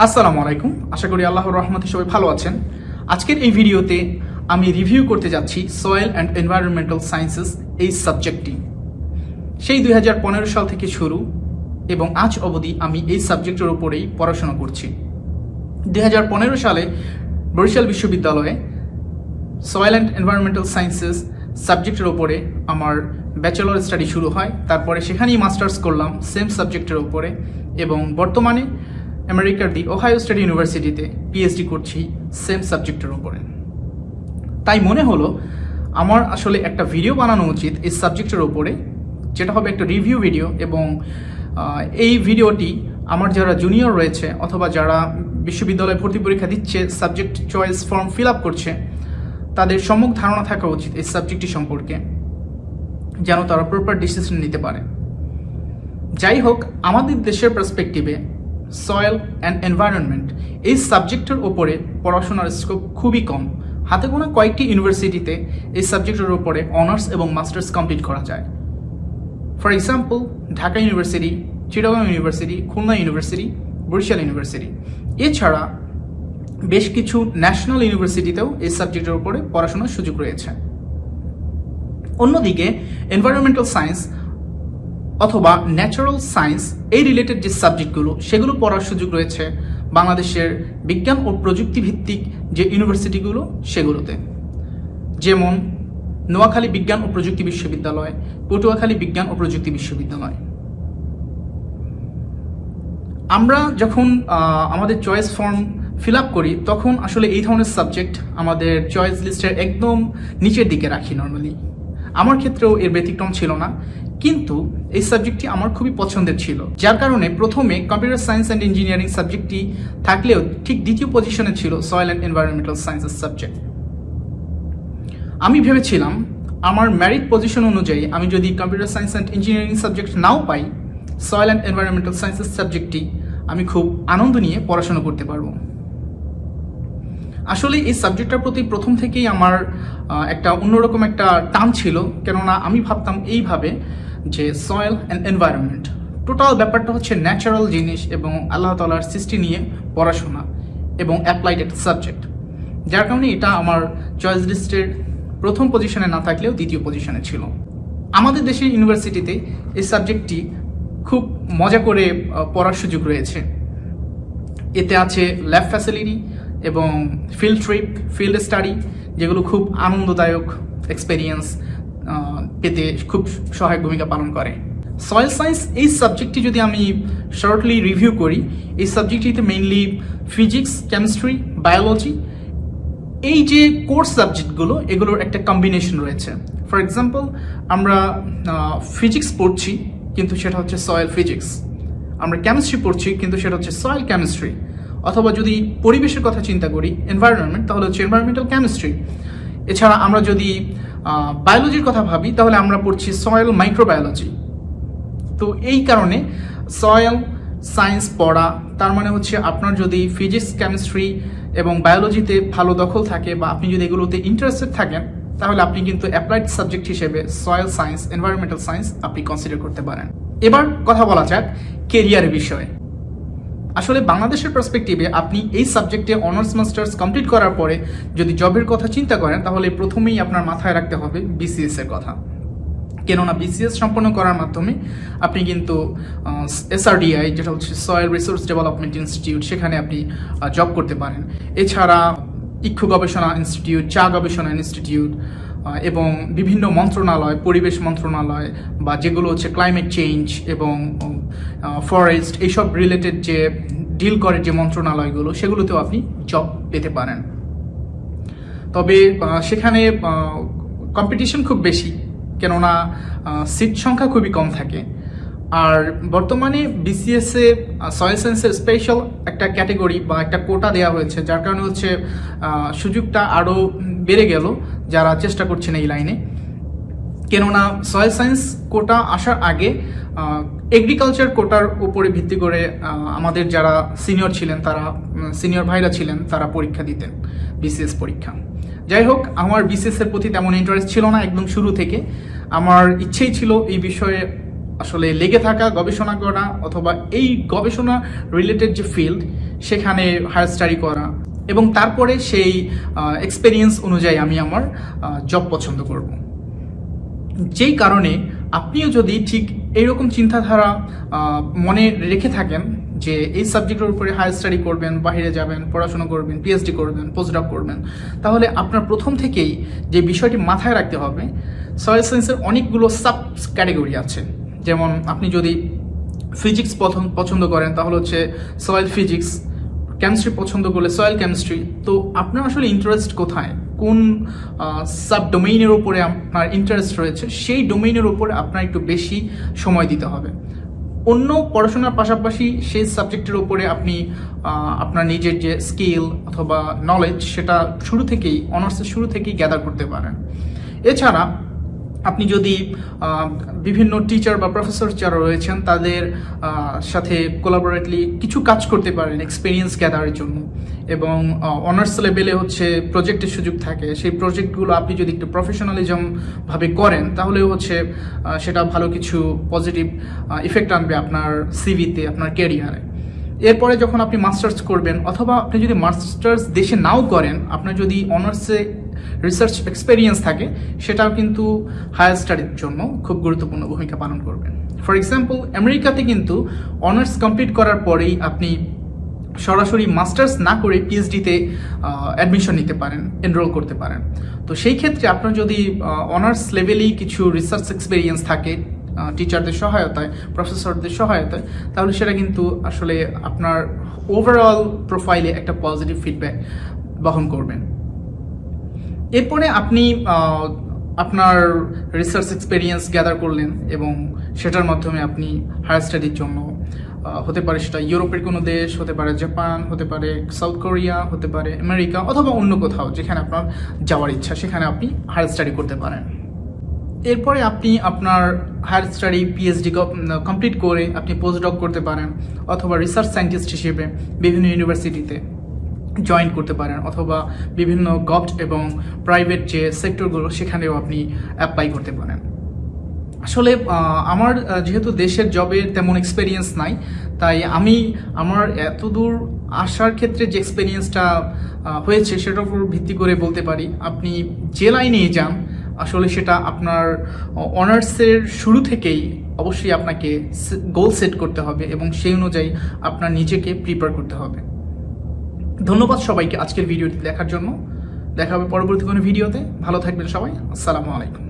আসসালামু আলাইকুম। আশা করি আল্লাহর রহমতে সবাই ভালো আছেন। আজকের এই ভিডিওতে আমি রিভিউ করতে যাচ্ছি সয়েল অ্যান্ড এনভায়রনমেন্টাল সায়েন্সেস এই সাবজেক্টটি। সেই 2015 সাল থেকে শুরু এবং আজ অবধি আমি এই সাবজেক্টের উপরেই পড়াশোনা করছি। 2015 সালে বরিশাল বিশ্ববিদ্যালয়ে সয়েল অ্যান্ড এনভায়রনমেন্টাল সায়েন্সেস সাবজেক্টের ওপরে আমার ব্যাচেলর স্টাডি শুরু হয়। তারপরে সেখানেই মাস্টার্স করলাম সেম সাবজেক্টের ওপরে এবং বর্তমানে আমেরিকার দি ওহাইও স্টেট ইউনিভার্সিটিতে পিএইচডি করছি সেম সাবজেক্টের ওপরে। তাই মনে হলো আমার আসলে একটা ভিডিও বানানো উচিত এই সাবজেক্টের ওপরে, যেটা হবে একটা রিভিউ ভিডিও। এবং এই ভিডিওটি আমার যারা জুনিয়র রয়েছে অথবা যারা বিশ্ববিদ্যালয়ে ভর্তি পরীক্ষা দিচ্ছে, subject choice form fill up করছে, তাদের সম্যক ধারণা থাকা উচিত এই সাবজেক্টটি সম্পর্কে, যেন তারা প্রপার ডিসিশন নিতে পারে। যাই হোক, আমাদের দেশের পার্সপেক্টিভে সয়েল অ্যান্ড এনভায়রনমেন্ট এই সাবজেক্টের ওপরে পড়াশোনার স্কোপ খুবই কম। হাতে গোনা কয়েকটি ইউনিভার্সিটিতে এই সাবজেক্টের ওপরে অনার্স এবং মাস্টার্স কমপ্লিট করা যায়। For example, Dhaka university, Chittagong university, Khulna university, Barishal university. এছাড়া বেশ কিছু ন্যাশনাল ইউনিভার্সিটিতেও এই সাবজেক্টের উপরে পড়াশোনার সুযোগ রয়েছে। অন্যদিকে এনভায়রনমেন্টাল সায়েন্স অথবা ন্যাচারাল সায়েন্স এই রিলেটেড যে সাবজেক্টগুলো, সেগুলো পড়ার সুযোগ রয়েছে বাংলাদেশের বিজ্ঞান ও প্রযুক্তি ভিত্তিক যে ইউনিভার্সিটিগুলো সেগুলোতে, যেমন নোয়াখালী বিজ্ঞান ও প্রযুক্তি বিশ্ববিদ্যালয়, পটুয়াখালী বিজ্ঞান ও প্রযুক্তি বিশ্ববিদ্যালয়। আমরা যখন আমাদের চয়েস ফর্ম ফিল আপ করি, তখন আসলে এই ধরনের সাবজেক্ট আমাদের চয়েস লিস্টের একদম নিচের দিকে রাখি নর্মালি। আমার ক্ষেত্রেও এর ব্যতিক্রম ছিল না, কিন্তু এই সাবজেক্টটি আমার খুবই পছন্দের ছিল, যার কারণে প্রথমে কম্পিউটার সায়েন্স অ্যান্ড ইঞ্জিনিয়ারিং সাবজেক্টটি থাকলেও ঠিক দ্বিতীয় পজিশনে ছিল soil and environmental sciences subject. আমি ভেবেছিলাম আমার মেরিট পজিশন অনুযায়ী আমি যদি computer science and engineering subject নাও পাই, সয়েল অ্যান্ড এনভায়রনমেন্টাল সায়েন্সেস সাবজেক্টটি আমি খুব আনন্দ নিয়ে পড়াশোনা করতে পারবো। আসলে এই সাবজেক্টটার প্রতি প্রথম থেকেই আমার একটা অন্যরকম একটা টান ছিল, কেননা আমি ভাবতাম এইভাবে যে সয়েল অ্যান্ড এনভায়রনমেন্ট টোটাল ব্যাপারটা হচ্ছে ন্যাচারাল জিনিস এবং আল্লাহ তাআলার সৃষ্টি নিয়ে পড়াশোনা এবং অ্যাপ্লাইড একটা সাবজেক্ট, যার কারণে এটা আমার চয়েস লিস্টের প্রথম পজিশনে না থাকলেও দ্বিতীয় পজিশনে ছিল। আমাদের দেশের ইউনিভার্সিটিতে এই সাবজেক্টটি খুব মজা করে পড়ার সুযোগ রয়েছে। এতে আছে ল্যাব ফ্যাসিলিটি এবং ফিল্ড ট্রিপ, ফিল্ড স্টাডি, যেগুলো খুব আনন্দদায়ক এক্সপেরিয়েন্স পেতে খুব সহায়ক ভূমিকা পালন করে। সয়েল সায়েন্স এই সাবজেক্টটি যদি আমি শর্টলি রিভিউ করি, এই সাবজেক্টটিতে মেইনলি ফিজিক্স, কেমিস্ট্রি, বায়োলজি, এই যে কোর্স সাবজেক্টগুলো, এগুলোর একটা কম্বিনেশন রয়েছে। ফর এক্সাম্পল, আমরা ফিজিক্স পড়ছি কিন্তু সেটা হচ্ছে সয়েল ফিজিক্স, আমরা কেমিস্ট্রি পড়ছি কিন্তু সেটা হচ্ছে সয়েল কেমিস্ট্রি, অথবা যদি পরিবেশের কথা চিন্তা করি এনভায়রনমেন্ট, তাহলে হচ্ছে এনভায়রনমেন্টাল কেমিস্ট্রি। এছাড়া আমরা যদি বায়োলজির কথা ভাবি, তাহলে আমরা পড়ছি সয়েল মাইক্রোবায়োলজি। তো এই কারণে সয়েল সায়েন্স পড়া তার মানে হচ্ছে আপনার যদি ফিজিক্স, কেমিস্ট্রি এবং বায়োলজিতে ভালো দখল থাকে বা আপনি যদি এগুলোতে ইন্টারেস্টেড থাকেন, তাহলে আপনি কিন্তু অ্যাপ্লাইড সাবজেক্ট হিসেবে সয়েল সায়েন্স, এনভায়রনমেন্টাল সায়েন্স আপনি কনসিডার করতে পারেন। এবার কথা বলা যাক কেরিয়ারের বিষয়ে। আসলে বাংলাদেশের পার্সপেক্টিভে আপনি এই সাবজেক্টে অনার্স মাস্টার্স কমপ্লিট করার পরে যদি জবের কথা চিন্তা করেন, তাহলে প্রথমেই আপনার মাথায় রাখতে হবে বিসিএস এর কথা, কেননা বিসিএস সম্পন্ন করার মাধ্যমে আপনি কিন্তু এসআরডিআই, যেটা হচ্ছে সয়েল রিসোর্স ডেভেলপমেন্ট ইনস্টিটিউট, সেখানে আপনি জব করতে পারেন। এছাড়া ইক্ষু গবেষণা ইনস্টিটিউট, চা গবেষণা ইনস্টিটিউট এবং বিভিন্ন মন্ত্রণালয়, পরিবেশ মন্ত্রণালয় বা যেগুলো হচ্ছে ক্লাইমেট চেঞ্জ এবং ফরেস্ট, এইসব রিলেটেড যে ডিল করে যে মন্ত্রণালয়গুলো, সেগুলোতেও আপনি জব পেতে পারেন। তবে সেখানে কম্পিটিশন খুব বেশি, কেননা সিট সংখ্যা খুবই কম থাকে। আর বর্তমানে বিসিএসে সয়েল সায়েন্সের স্পেশাল একটা ক্যাটেগরি বা একটা কোটা দেওয়া হয়েছে, যার কারণে হচ্ছে সুযোগটা আরও বেড়ে গেল যারা চেষ্টা করছেন এই লাইনে। কেননা সয়েল সায়েন্স কোটা আসার আগে এগ্রিকালচার কোটার উপরে ভিত্তি করে আমাদের যারা সিনিয়র ছিলেন, তারা সিনিয়র ভাইরা ছিলেন, তারা পরীক্ষা দিতেন বিসিএস পরীক্ষা। যাই হোক, আমার বিসিএস এর প্রতি তেমন ইন্টারেস্ট ছিল না একদম শুরু থেকে। আমার ইচ্ছেই ছিল এই বিষয়ে আসলে লেগে থাকা, গবেষণা করা, অথবা এই গবেষণা রিলেটেড যে ফিল্ড সেখানে হায়ার স্টাডি করা এবং তারপরে সেই এক্সপেরিয়েন্স অনুযায়ী আমি আমার জব পছন্দ করব। যেই কারণে আপনিও যদি ঠিক এইরকম চিন্তাধারা মনে রেখে থাকেন যে এই সাবজেক্টের উপরে হায়ার স্টাডি করবেন, বাইরে যাবেন, পড়াশোনা করবেন, পিএইচডি করবেন, পোস্টডক করবেন, তাহলে আপনার প্রথম থেকেই যে বিষয়টি মাথায় রাখতে হবে, সয়েল সায়েন্সের অনেকগুলো সাব ক্যাটাগরি আছে। যেমন আপনি যদি ফিজিক্স পছন্দ করেন তাহলে হচ্ছে সয়েল ফিজিক্স, কেমিস্ট্রি পছন্দ করলে সয়েল কেমিস্ট্রি। তো আপনার আসলে ইন্টারেস্ট কোথায়, কোন সাব ডোমেইনের উপরে আপনার ইন্টারেস্ট রয়েছে, সেই ডোমেইনের উপরে আপনার একটু বেশি সময় দিতে হবে। অন্য পড়াশোনার পাশাপাশি সেই সাবজেক্টের উপরে আপনি আপনার নিজের যে স্কিল অথবা নলেজ সেটা অনার্সের শুরু থেকেই গ্যাদার করতে পারেন। এছাড়া আপনি যদি বিভিন্ন টিচার বা প্রফেসর যারা রয়েছেন তাদের সাথে কোলাবোরেটলি কিছু কাজ করতে পারেন এক্সপিরিয়েন্স গ্যাদারের জন্য, এবং অনার্স লেভেলে হচ্ছে প্রজেক্টের সুযোগ থাকে, সেই প্রজেক্টগুলো আপনি যদি একটু প্রফেশনালিজম ভাবে করেন তাহলে হচ্ছে সেটা ভালো কিছু পজিটিভ ইফেক্ট আনবে আপনার সিভিতে, আপনার ক্যারিয়ারে। এরপরে যখন আপনি মাস্টার্স করবেন, অথবা আপনি যদি মাস্টার্স দেশে নাও করেন, আপনার যদি অনার্সে রিসার্চ এক্সপেরিয়েন্স থাকে, সেটাও কিন্তু হায়ার স্টাডির জন্য খুব গুরুত্বপূর্ণ ভূমিকা পালন করবে। ফর এক্সাম্পল, আমেরিকাতে কিন্তু অনার্স কমপ্লিট করার পরেই আপনি সরাসরি মাস্টার্স না করে পিএইচডিতে অ্যাডমিশন নিতে পারেন, এনরোল করতে পারেন। তো সেই ক্ষেত্রে আপনার যদি অনার্স লেভেলেই কিছু রিসার্চ এক্সপেরিয়েন্স থাকে টিচারদের সহায়তায়, প্রফেসরদের সহায়তায়, তাহলে সেটা কিন্তু আসলে আপনার ওভারঅল প্রোফাইলে একটা পজিটিভ ফিডব্যাক বহন করবেন। এরপরে আপনি আপনার রিসার্চ এক্সপেরিয়েন্স গ্যাদার করলেন এবং সেটার মাধ্যমে আপনি হায়ার স্টাডির জন্য হতে পারে সেটা ইউরোপের কোনো দেশ, হতে পারে জাপান, হতে পারে সাউথ কোরিয়া, হতে পারে আমেরিকা, অথবা অন্য কোথাও যেখানে আপনার যাওয়ার ইচ্ছা, সেখানে আপনি হায়ার স্টাডি করতে পারেন। এরপরে আপনি আপনার হায়ার স্টাডি পিএইচডি কমপ্লিট করে আপনি পোস্টডক করতে পারেন, অথবা রিসার্চ সায়েন্টিস্ট হিসেবে বিভিন্ন ইউনিভার্সিটিতে জয়েন করতে পারেন, অথবা বিভিন্ন গভর্নমেন্ট এবং প্রাইভেট যে সেক্টরগুলো সেখানেও আপনি অ্যাপ্লাই করতে পারেন। আসলে আমার যেহেতু দেশের জবের তেমন এক্সপেরিয়েন্স নাই, তাই আমি আমার এতদূর আসার ক্ষেত্রে যে এক্সপেরিয়েন্সটা হয়েছে সেটার উপর ভিত্তি করে বলতে পারি, আপনি যে লাইনেই যান আসলে সেটা আপনার অনার্সের শুরু থেকেই অবশ্যই আপনাকে গোল সেট করতে হবে এবং সেই অনুযায়ী আপনার নিজেকে প্রিপেয়ার করতে হবে। ধন্যবাদ সবাইকে আজকের ভিডিওটি দেখার জন্য। দেখা হবে পরবর্তী কোনো ভিডিওতে। ভালো থাকবেন সবাই। আসসালামু আলাইকুম।